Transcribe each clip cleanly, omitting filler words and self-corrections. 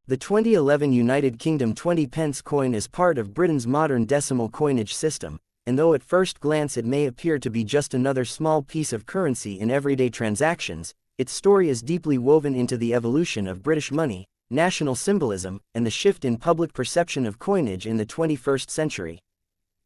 The 2011 United Kingdom 20 pence coin is part of Britain's modern decimal coinage system, and though at first glance it may appear to be just another small piece of currency in everyday transactions, its story is deeply woven into the evolution of British money, national symbolism, and the shift in public perception of coinage in the 21st century.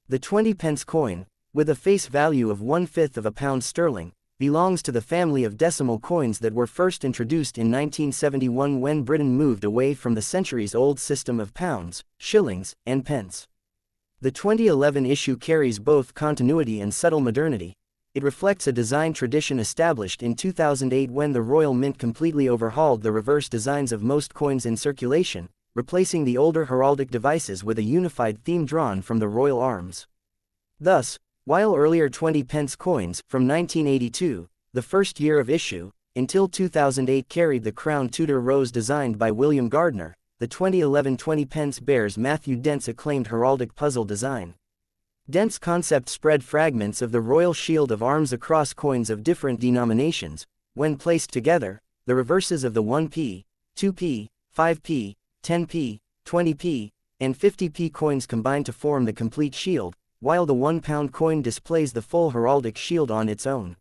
The 20 pence coin, with a face value of 1/5 of a pound sterling, belongs to the family of decimal coins that were first introduced in 1971 when Britain moved away from the centuries-old system of pounds, shillings, and pence. The 2011 issue carries both continuity and subtle modernity. It reflects a design tradition established in 2008 when the Royal Mint completely overhauled the reverse designs of most coins in circulation, replacing the older heraldic devices with a unified theme drawn from the royal arms. Thus, while earlier 20 pence coins, from 1982, the first year of issue, until 2008 carried the Crown Tudor rose designed by William Gardner, the 2011 20 pence bears Matthew Dent's acclaimed heraldic puzzle design. Dent's concept spread fragments of the royal shield of arms across coins of different denominations. When placed together, the reverses of the 1p, 2p, 5p, 10p, 20p, and 50p coins combine to form the complete shield, while the £1 coin displays the full heraldic shield on its own.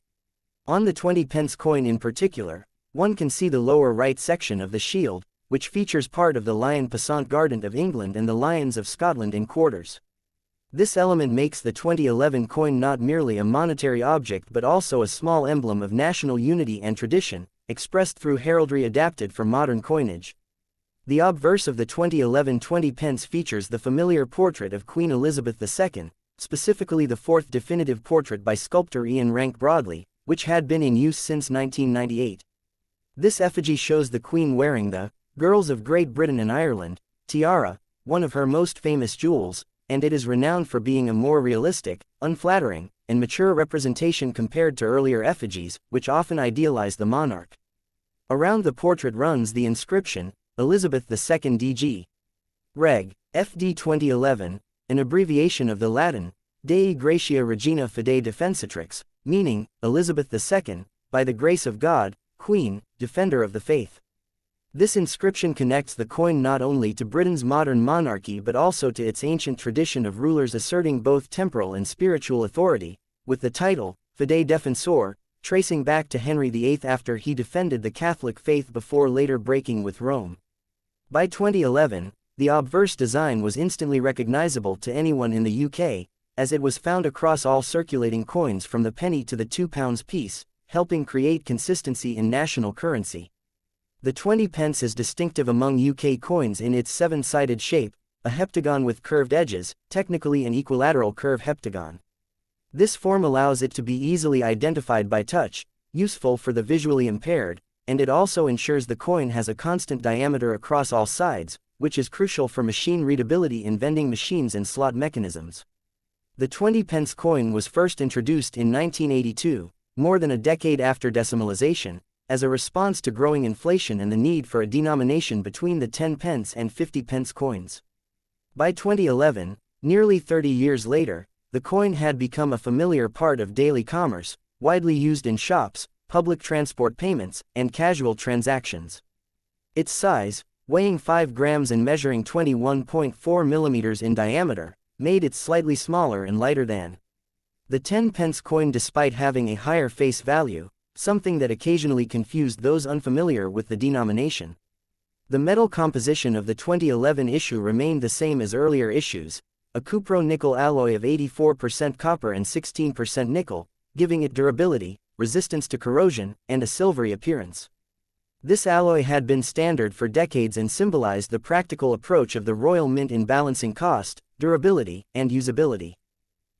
On the 20 pence coin in particular, one can see the lower right section of the shield, which features part of the lion passant guardant of England and the lions of Scotland in quarters. This element makes the 2011 coin not merely a monetary object but also a small emblem of national unity and tradition, expressed through heraldry adapted for modern coinage. The obverse of the 2011 20 pence features the familiar portrait of Queen Elizabeth II, specifically the fourth definitive portrait by sculptor Ian Rank Broadley, which had been in use since 1998. This effigy shows the Queen wearing the Girls of Great Britain and Ireland tiara, one of her most famous jewels, and it is renowned for being a more realistic, unflattering, and mature representation compared to earlier effigies, which often idealize the monarch. Around the portrait runs the inscription, Elizabeth II DG. Reg. FD 2011, an abbreviation of the Latin, Dei Gratia Regina Fidei Defensatrix, meaning, Elizabeth II, by the grace of God, Queen, Defender of the Faith. This inscription connects the coin not only to Britain's modern monarchy but also to its ancient tradition of rulers asserting both temporal and spiritual authority, with the title, Fidei Defensor, tracing back to Henry VIII after he defended the Catholic faith before later breaking with Rome. By 2011, the obverse design was instantly recognizable to anyone in the UK, as it was found across all circulating coins from the penny to the £2 piece, helping create consistency in national currency. The 20 pence is distinctive among UK coins in its seven-sided shape, a heptagon with curved edges, technically an equilateral curve heptagon. This form allows it to be easily identified by touch, useful for the visually impaired, and it also ensures the coin has a constant diameter across all sides, which is crucial for machine readability in vending machines and slot mechanisms. The 20 pence coin was first introduced in 1982, more than a decade after decimalization, as a response to growing inflation and the need for a denomination between the 10 pence and 50 pence coins. By 2011, nearly 30 years later, the coin had become a familiar part of daily commerce, widely used in shops, public transport payments, and casual transactions. Its size, weighing 5 grams and measuring 21.4 millimeters in diameter, made it slightly smaller and lighter than the 10 pence coin despite having a higher face value, something that occasionally confused those unfamiliar with the denomination. The metal composition of the 2011 issue remained the same as earlier issues, a cupro-nickel alloy of 84% copper and 16% nickel, giving it durability, resistance to corrosion, and a silvery appearance. This alloy had been standard for decades and symbolized the practical approach of the Royal Mint in balancing cost, durability, and usability.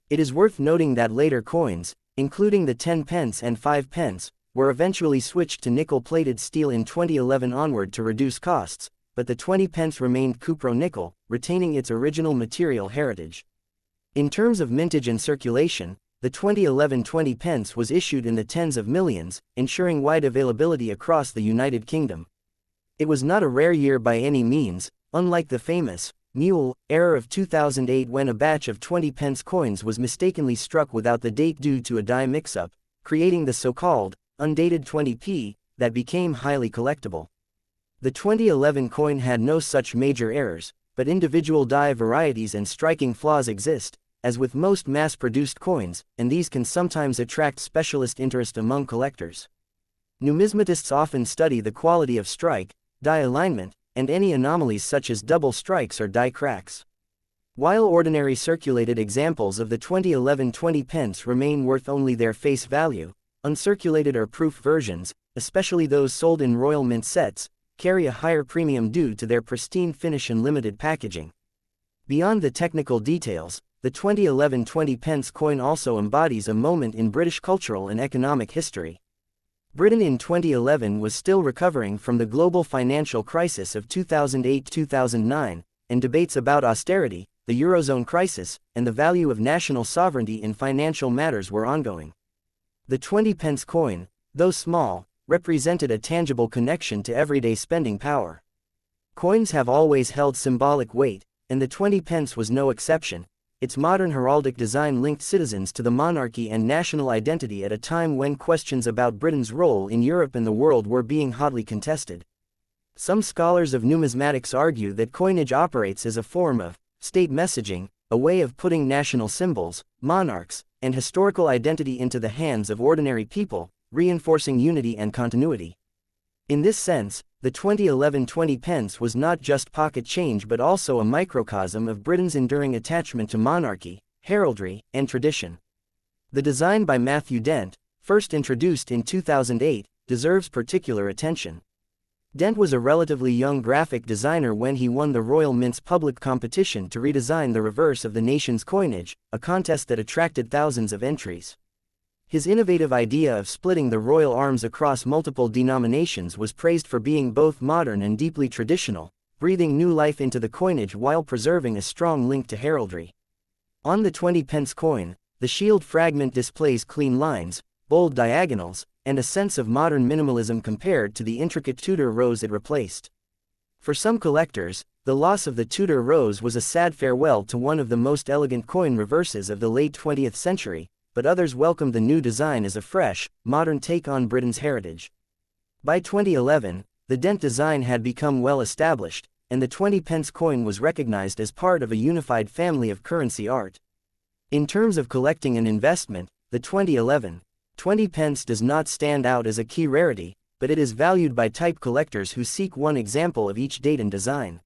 It is worth noting that later coins, including the 10 pence and 5 pence, were eventually switched to nickel-plated steel in 2011 onward to reduce costs, but the 20 pence remained cupro-nickel, retaining its original material heritage. In terms of mintage and circulation, the 2011 20 pence was issued in the tens of millions, ensuring wide availability across the United Kingdom. It was not a rare year by any means, unlike the famous Mule error of 2008 when a batch of 20 pence coins was mistakenly struck without the date due to a die mix-up, creating the so-called undated 20p that became highly collectible. The 2011 coin had no such major errors, but individual die varieties and striking flaws exist, as with most mass-produced coins, and these can sometimes attract specialist interest among collectors. Numismatists often study the quality of strike, die alignment, and any anomalies such as double strikes or die cracks. While ordinary circulated examples of the 2011 20 pence remain worth only their face value, uncirculated or proof versions, especially those sold in Royal Mint sets, carry a higher premium due to their pristine finish and limited packaging. Beyond the technical details, the 2011 20 pence coin also embodies a moment in British cultural and economic history. Britain in 2011 was still recovering from the global financial crisis of 2008-2009, and debates about austerity, the Eurozone crisis, and the value of national sovereignty in financial matters were ongoing. The 20 pence coin, though small, represented a tangible connection to everyday spending power. Coins have always held symbolic weight, and the 20 pence was no exception. Its modern heraldic design linked citizens to the monarchy and national identity at a time when questions about Britain's role in Europe and the world were being hotly contested. Some scholars of numismatics argue that coinage operates as a form of state messaging, a way of putting national symbols, monarchs, and historical identity into the hands of ordinary people, reinforcing unity and continuity. In this sense, the 2011 20 pence was not just pocket change but also a microcosm of Britain's enduring attachment to monarchy, heraldry, and tradition. The design by Matthew Dent, first introduced in 2008, deserves particular attention. Dent was a relatively young graphic designer when he won the Royal Mint's public competition to redesign the reverse of the nation's coinage, a contest that attracted thousands of entries. His innovative idea of splitting the royal arms across multiple denominations was praised for being both modern and deeply traditional, breathing new life into the coinage while preserving a strong link to heraldry. On the 20 pence coin, the shield fragment displays clean lines, bold diagonals, and a sense of modern minimalism compared to the intricate Tudor rose it replaced. For some collectors, the loss of the Tudor rose was a sad farewell to one of the most elegant coin reverses of the late 20th century, but others welcomed the new design as a fresh, modern take on Britain's heritage. By 2011, the Dent design had become well established, and the 20 pence coin was recognized as part of a unified family of currency art. In terms of collecting and investment, the 2011 20 pence does not stand out as a key rarity, but it is valued by type collectors who seek one example of each date and design.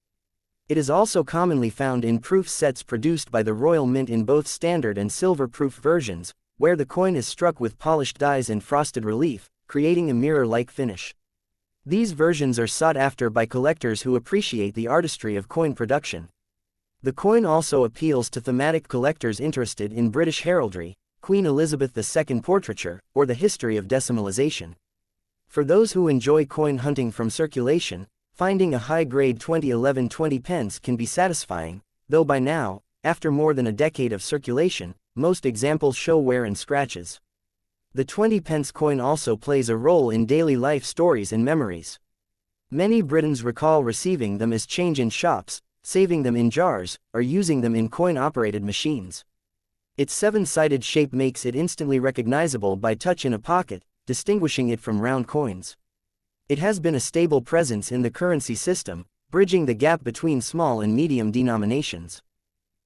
It is also commonly found in proof sets produced by the Royal Mint in both standard and silver proof versions, where the coin is struck with polished dies in frosted relief, creating a mirror-like finish. These versions are sought after by collectors who appreciate the artistry of coin production. The coin also appeals to thematic collectors interested in British heraldry, Queen Elizabeth II portraiture, or the history of decimalization. For those who enjoy coin hunting from circulation, finding a high-grade 2011 20 pence can be satisfying, though by now, after more than a decade of circulation, most examples show wear and scratches. The 20 pence coin also plays a role in daily life stories and memories. Many Britons recall receiving them as change in shops, saving them in jars, or using them in coin-operated machines. Its seven-sided shape makes it instantly recognizable by touch in a pocket, distinguishing it from round coins. It has been a stable presence in the currency system, bridging the gap between small and medium denominations.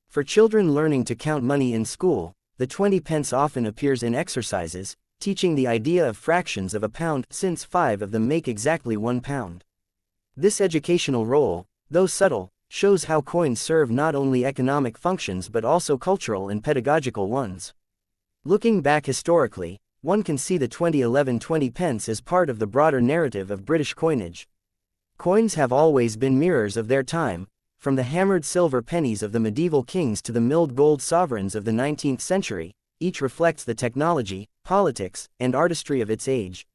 For children learning to count money in school, the 20 pence often appears in exercises, teaching the idea of fractions of a pound since 5 of them make exactly 1 pound. This educational role, though subtle, shows how coins serve not only economic functions but also cultural and pedagogical ones. Looking back historically, one can see the 2011 20 pence as part of the broader narrative of British coinage. Coins have always been mirrors of their time, from the hammered silver pennies of the medieval kings to the milled gold sovereigns of the 19th century, each reflects the technology, politics, and artistry of its age.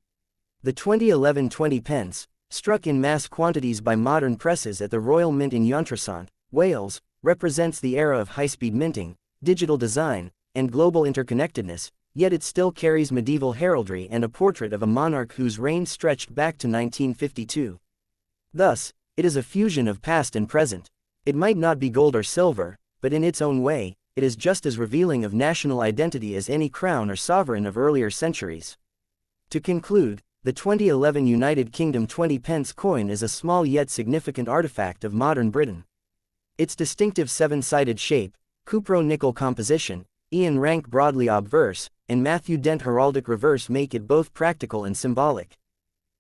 The 2011 20 pence, struck in mass quantities by modern presses at the Royal Mint in Llantrisant, Wales, represents the era of high-speed minting, digital design, and global interconnectedness, yet it still carries medieval heraldry and a portrait of a monarch whose reign stretched back to 1952. Thus, it is a fusion of past and present. It might not be gold or silver, but in its own way, it is just as revealing of national identity as any crown or sovereign of earlier centuries. To conclude, The 2011 United Kingdom 20 pence coin is a small yet significant artifact of modern Britain. Its distinctive seven-sided shape, cupro-nickel composition, Ian Rank broadly obverse, and Matthew Dent heraldic reverse make it both practical and symbolic.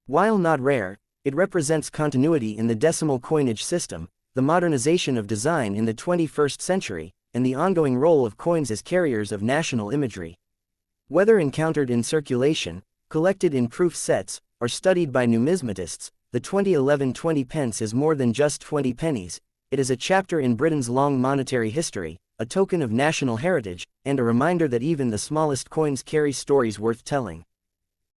While not rare, it represents continuity in the decimal coinage system, the modernization of design in the 21st century, and the ongoing role of coins as carriers of national imagery. Whether encountered in circulation, collected in proof sets, or studied by numismatists, the 2011 20 pence is more than just 20 pennies. It is a chapter in Britain's long monetary history, a token of national heritage, and a reminder that even the smallest coins carry stories worth telling.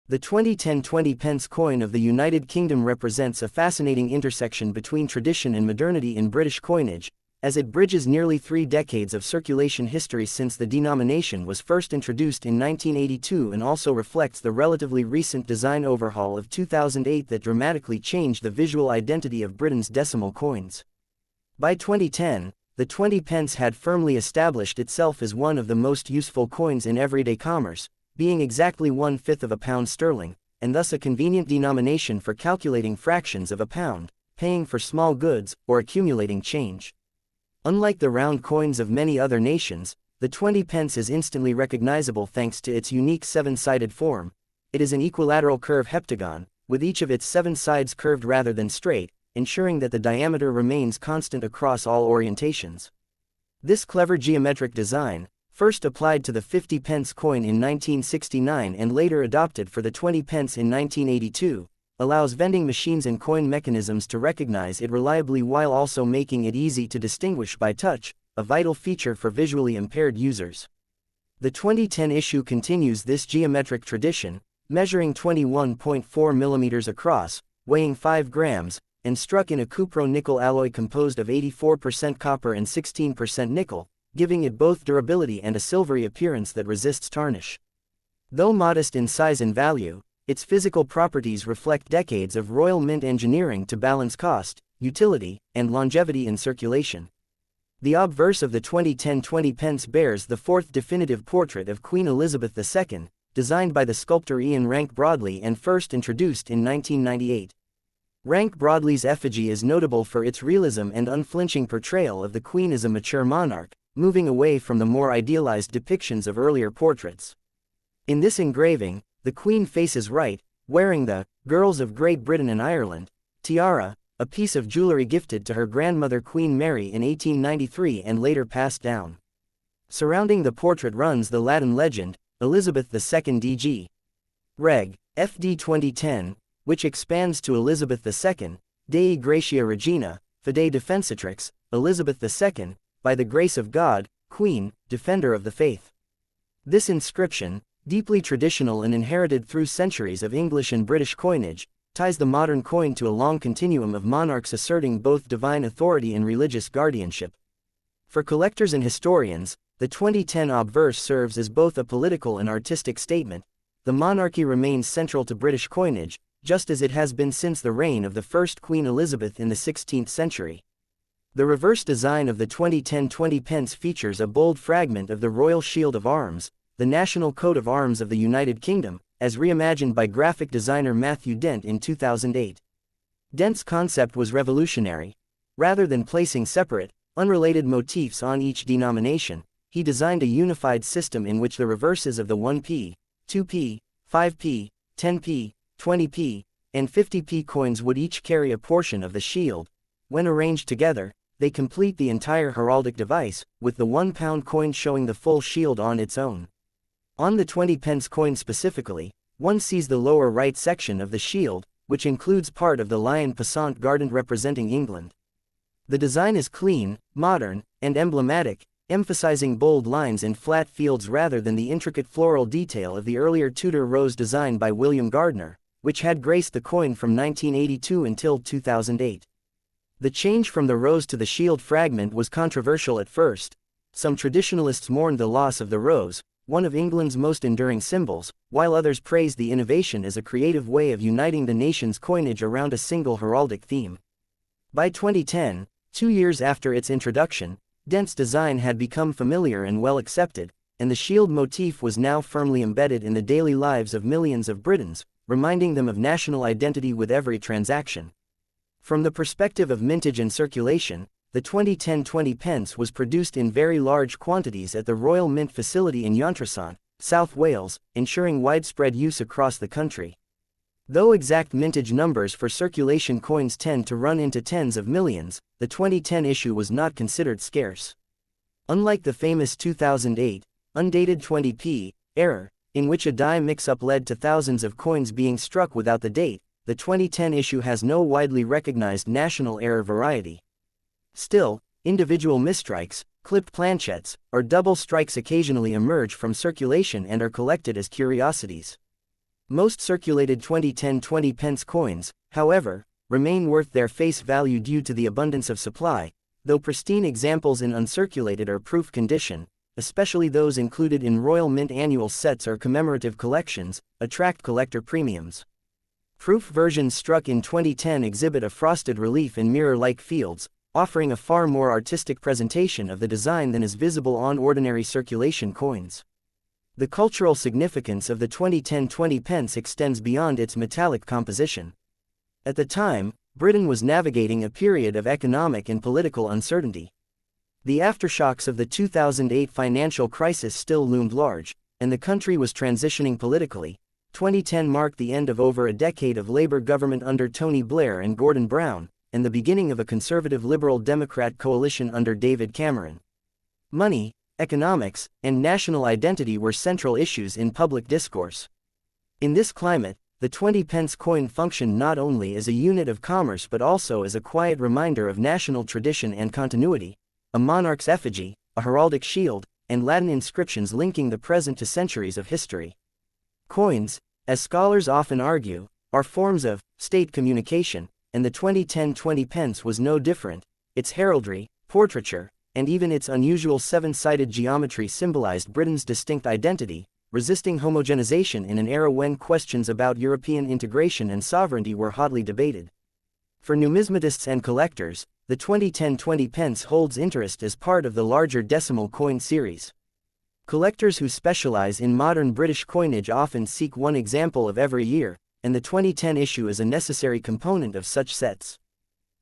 The 2010 20 pence coin of the United Kingdom represents a fascinating intersection between tradition and modernity in British coinage, as it bridges nearly 3 decades of circulation history since the denomination was first introduced in 1982 and also reflects the relatively recent design overhaul of 2008 that dramatically changed the visual identity of Britain's decimal coins. By 2010, the 20 pence had firmly established itself as one of the most useful coins in everyday commerce, being exactly 1/5 of a pound sterling, and thus a convenient denomination for calculating fractions of a pound, paying for small goods, or accumulating change. Unlike the round coins of many other nations, the 20 pence is instantly recognizable thanks to its unique seven-sided form. It is an equilateral curve heptagon, with each of its 7 sides curved rather than straight, ensuring that the diameter remains constant across all orientations. This clever geometric design, first applied to the 50 pence coin in 1969 and later adopted for the 20 pence in 1982, allows vending machines and coin mechanisms to recognize it reliably while also making it easy to distinguish by touch, a vital feature for visually impaired users. The 2010 issue continues this geometric tradition, measuring 21.4 mm across, weighing 5 grams, and struck in a cupro-nickel alloy composed of 84% copper and 16% nickel, giving it both durability and a silvery appearance that resists tarnish. Though modest in size and value, its physical properties reflect decades of Royal Mint engineering to balance cost, utility, and longevity in circulation. The obverse of the 2010 20 pence bears the 4th definitive portrait of Queen Elizabeth II, designed by the sculptor Ian Rank Broadley and first introduced in 1998. Rank Broadley's effigy is notable for its realism and unflinching portrayal of the Queen as a mature monarch, moving away from the more idealized depictions of earlier portraits. In this engraving, the Queen faces right, wearing the Girls of Great Britain and Ireland tiara, a piece of jewelry gifted to her grandmother Queen Mary in 1893 and later passed down. Surrounding the portrait runs the Latin legend, Elizabeth II d.G. Reg. FD 2010, which expands to Elizabeth II, Dei Gratia Regina, Fidei Defensatrix, Elizabeth II, by the grace of God, Queen, Defender of the Faith. This inscription, deeply traditional and inherited through centuries of English and British coinage, ties the modern coin to a long continuum of monarchs asserting both divine authority and religious guardianship. For collectors and historians, the 2010 obverse serves as both a political and artistic statement. The monarchy remains central to British coinage, just as it has been since the reign of the first Queen Elizabeth in the 16th century. The reverse design of the 2010 20 pence features a bold fragment of the Royal Shield of Arms, the national coat of arms of the United Kingdom, as reimagined by graphic designer Matthew Dent in 2008. Dent's concept was revolutionary. Rather than placing separate, unrelated motifs on each denomination, he designed a unified system in which the reverses of the 1p, 2p, 5p, 10p, 20p, and 50p coins would each carry a portion of the shield. When arranged together, they complete the entire heraldic device, with the £1 coin showing the full shield on its own. On the 20 pence coin specifically, one sees the lower right section of the shield, which includes part of the lion passant guardant representing England. The design is clean, modern, and emblematic, emphasizing bold lines and flat fields rather than the intricate floral detail of the earlier Tudor rose design by William Gardner, which had graced the coin from 1982 until 2008. The change from the rose to the shield fragment was controversial at first. Some traditionalists mourned the loss of the rose, one of England's most enduring symbols, while others praised the innovation as a creative way of uniting the nation's coinage around a single heraldic theme. By 2010, 2 years after its introduction, Dent's design had become familiar and well accepted, and the shield motif was now firmly embedded in the daily lives of millions of Britons, reminding them of national identity with every transaction. From the perspective of mintage and circulation, the 2010 20 pence was produced in very large quantities at the Royal Mint facility in Llantrisant, South Wales, ensuring widespread use across the country. Though exact mintage numbers for circulation coins tend to run into tens of millions, the 2010 issue was not considered scarce. Unlike the famous 2008, undated 20p, error, in which a die mix-up led to thousands of coins being struck without the date, the 2010 issue has no widely recognized national error variety. Still, individual misstrikes, clipped planchettes, or double strikes occasionally emerge from circulation and are collected as curiosities. Most circulated 2010 20 pence coins, however, remain worth their face value due to the abundance of supply, though pristine examples in uncirculated or proof condition, especially those included in Royal Mint annual sets or commemorative collections, attract collector premiums. Proof versions struck in 2010 exhibit a frosted relief in mirror-like fields, offering a far more artistic presentation of the design than is visible on ordinary circulation coins. The cultural significance of the 2010 20 pence extends beyond its metallic composition. At the time, Britain was navigating a period of economic and political uncertainty. The aftershocks of the 2008 financial crisis still loomed large, and the country was transitioning politically. 2010 marked the end of over a decade of Labour government under Tony Blair and Gordon Brown, and the beginning of a conservative Liberal Democrat coalition under David Cameron. Money, economics, and national identity were central issues in public discourse. In this climate, the 20 pence coin functioned not only as a unit of commerce but also as a quiet reminder of national tradition and continuity, a monarch's effigy, a heraldic shield, and Latin inscriptions linking the present to centuries of history. Coins, as scholars often argue, are forms of state communication, and the 2010 20 pence was no different. Its heraldry, portraiture, and even its unusual seven-sided geometry symbolized Britain's distinct identity, resisting homogenization in an era when questions about European integration and sovereignty were hotly debated. For numismatists and collectors, the 2010 20 pence holds interest as part of the larger decimal coin series. Collectors who specialize in modern British coinage often seek one example of every year, and the 2010 issue is a necessary component of such sets.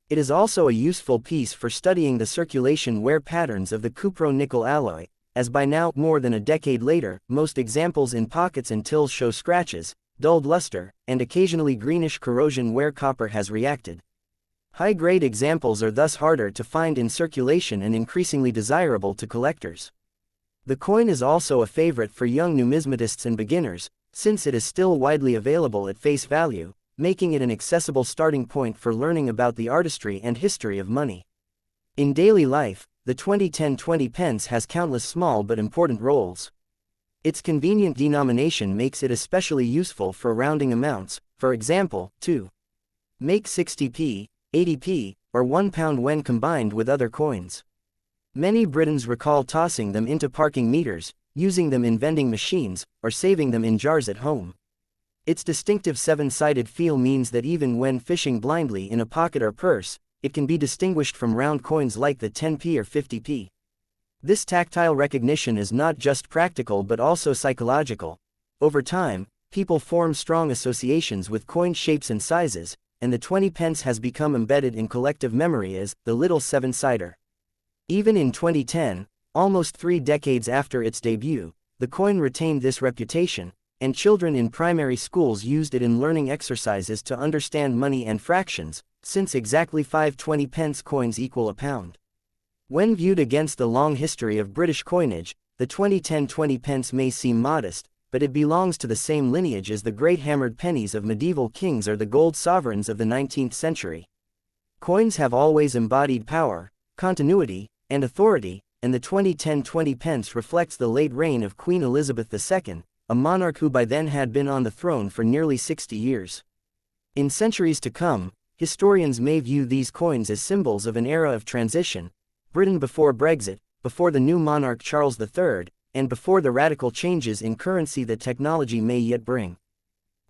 It is also a useful piece for studying the circulation wear patterns of the cupro-nickel alloy, as by now, more than a decade later, most examples in pockets and tills show scratches, dulled luster, and occasionally greenish corrosion where copper has reacted. High-grade examples are thus harder to find in circulation and increasingly desirable to collectors. The coin is also a favorite for young numismatists and beginners, since it is still widely available at face value, making it an accessible starting point for learning about the artistry and history of money. In daily life, the 2010 20 pence has countless small but important roles. Its convenient denomination makes it especially useful for rounding amounts, for example, to make 60p, 80p, or £1 when combined with other coins. Many Britons recall tossing them into parking meters, using them in vending machines, or saving them in jars at home. Its distinctive seven-sided feel means that even when fishing blindly in a pocket or purse, it can be distinguished from round coins like the 10p or 50p. This tactile recognition is not just practical but also psychological. Over time, people form strong associations with coin shapes and sizes, and the 20 pence has become embedded in collective memory as the little seven-sider. Even in 2010, almost 3 decades after its debut, the coin retained this reputation, and children in primary schools used it in learning exercises to understand money and fractions, since exactly 5 20 pence coins equal a pound. When viewed against the long history of British coinage, the 2010 20 pence may seem modest, but it belongs to the same lineage as the great hammered pennies of medieval kings or the gold sovereigns of the 19th century. Coins have always embodied power, continuity, and authority, and the 2010 20 pence reflects the late reign of Queen Elizabeth II, a monarch who by then had been on the throne for nearly 60 years. In centuries to come, historians may view these coins as symbols of an era of transition, Britain before Brexit, before the new monarch Charles III, and before the radical changes in currency that technology may yet bring.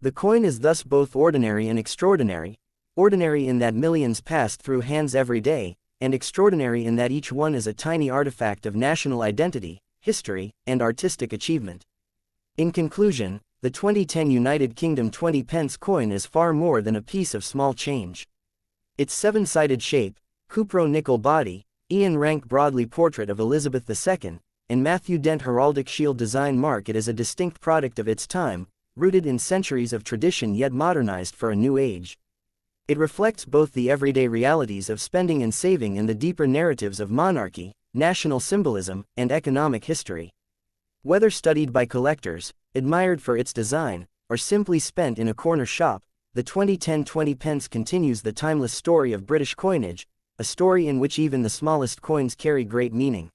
The coin is thus both ordinary and extraordinary, ordinary in that millions passed through hands every day, and extraordinary in that each one is a tiny artifact of national identity, history, and artistic achievement. In conclusion, the 2010 United Kingdom 20 pence coin is far more than a piece of small change. Its seven-sided shape, cupro nickel body, Ian Rank Broadley portrait of Elizabeth II, and Matthew Dent heraldic shield design mark it as a distinct product of its time, rooted in centuries of tradition yet modernized for a new age. It reflects both the everyday realities of spending and saving and the deeper narratives of monarchy, national symbolism, and economic history. Whether studied by collectors, admired for its design, or simply spent in a corner shop, the 2010 20 pence continues the timeless story of British coinage, a story in which even the smallest coins carry great meaning.